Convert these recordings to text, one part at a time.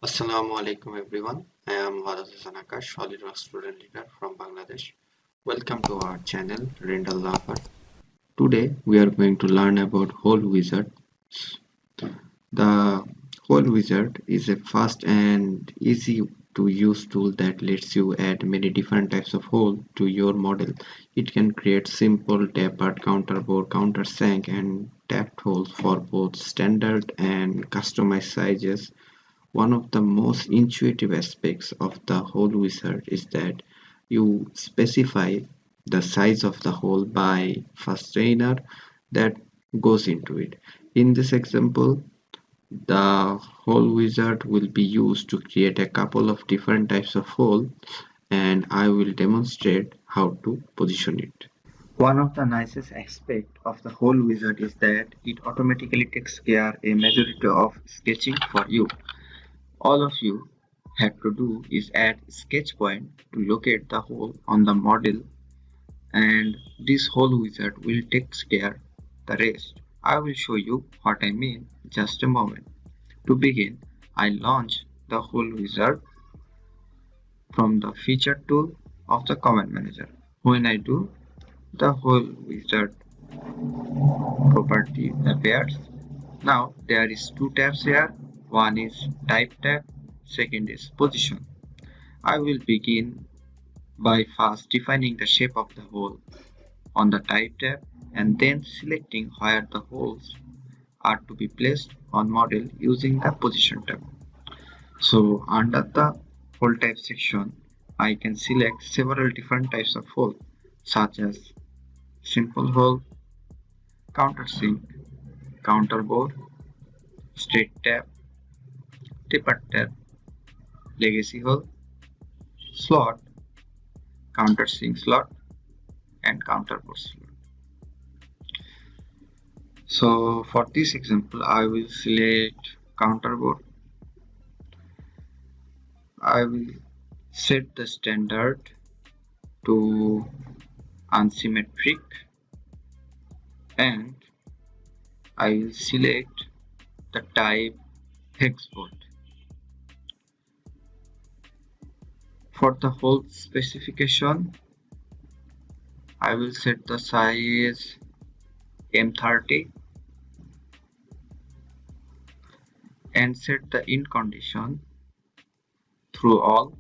Assalamu alaikum everyone. I am Varas Akash, SolidWorks student leader from Bangladesh. Welcome to our channel Rendell Lover. Today we are going to learn about Hole Wizard. The Hole Wizard is a fast and easy to use tool that lets you add many different types of hole to your model. It can create simple tapered counterbore, countersink and tapped holes for both standard and customized sizes. One of the most intuitive aspects of the Hole Wizard is that you specify the size of the hole by fastener that goes into it. In this example, the Hole Wizard will be used to create a couple of different types of hole, and I will demonstrate how to position it. One of the nicest aspects of the Hole Wizard is that it automatically takes care a majority of sketching for you. All of you have to do is add sketch point to locate the hole on the model, and this Hole Wizard will take care the rest. I will show you what I mean in just a moment. To begin, I launch the Hole Wizard from the feature tool of the command manager. When I do, the Hole Wizard property appears. Now there is two tabs here. One is type tab, second is position. I will begin by first defining the shape of the hole on the type tab and then selecting where the holes are to be placed on model using the position tab. So under the hole type section, I can select several different types of hole such as simple hole, countersink, counterbore, straight tab, tapered tab, legacy hole, slot, countersink slot, and counterbore slot. So for this example, I will select counterbore. I will set the standard to unsymmetric and I will select the type hex bolt. For the hole specification, I will set the size M30 and set the in condition through all,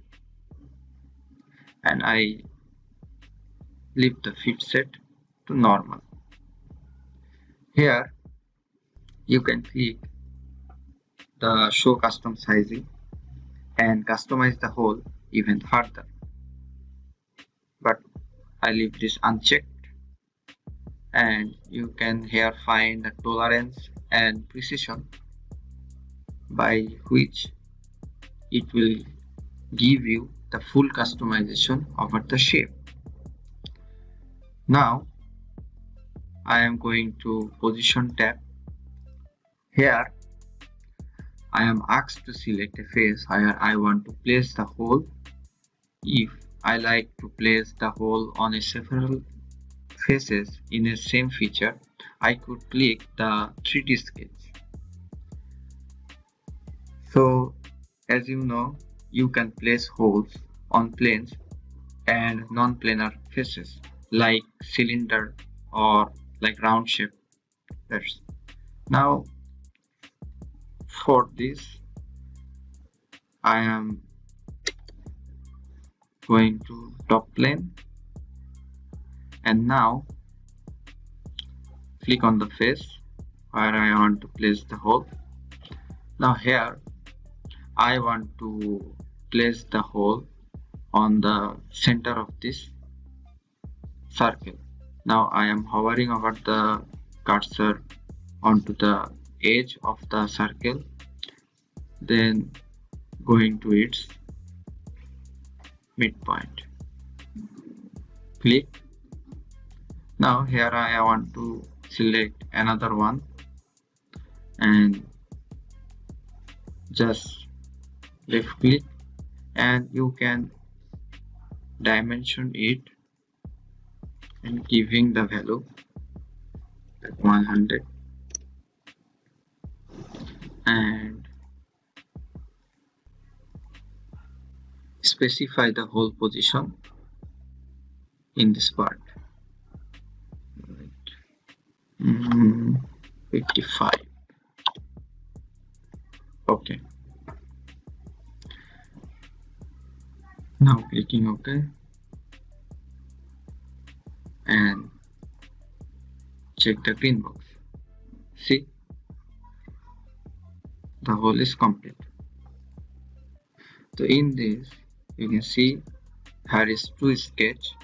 and I leave the fit set to normal. Here you can click the show custom sizing and customize the hole even further, but I leave this unchecked, and you can here find the tolerance and precision by which it will give you the full customization over the shape. Now I am going to position tab. Here I am asked to select a face where I want to place the hole. If I like to place the hole on a several faces in a same feature, I could click the 3D sketch. So as you know, you can place holes on planes and non-planar faces like cylinder or like round shape. Now for this I am going to top plane and now click on the face where I want to place the hole. Now here I want to place the hole on the center of this circle. Now I am hovering over the cursor onto the edge of the circle, then going to its midpoint. Click. Now here I want to select another one and just left click, and you can dimension it and giving the value like 100 and specify the hole position in this part. 55. Okay. Now clicking OK and check the green box. See, the hole is complete. So in this you can see here is two sketch,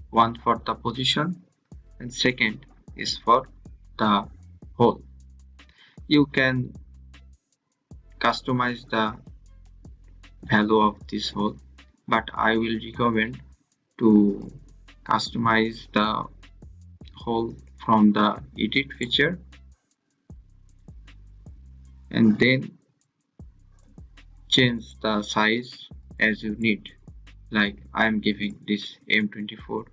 one for the position and second is for the hole. You can customize the value of this hole, but I will recommend to customize the hole from the edit feature and then change the size as you need. Like I am giving this M24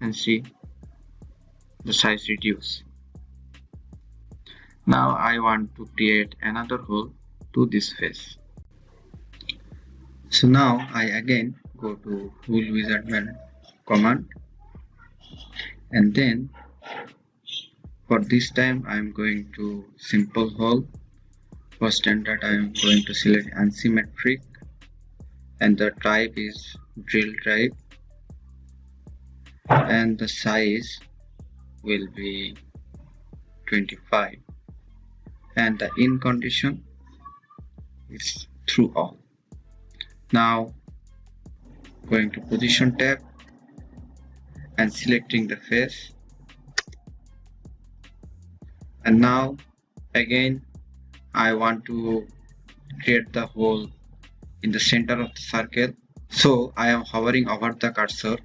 and see the size reduce. Now I want to create another hole to this face. So now I again go to Tool Wizard command and then for this time I am going to simple hole. For standard I am going to select unsymmetric and the type is drill type and the size will be 25 and the in condition is through all. Now going to position tab and selecting the face, and now again I want to create the hole in the center of the circle. So I am hovering over the cursor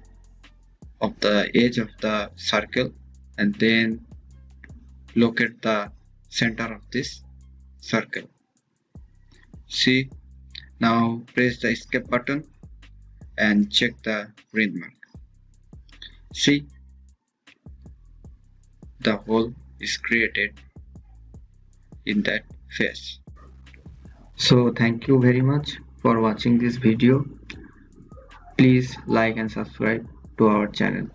of the edge of the circle and then locate the center of this circle. See, now press the escape button and check the green mark. See, the hole is created in that face. So thank you very much for watching this video. Please like and subscribe to our channel.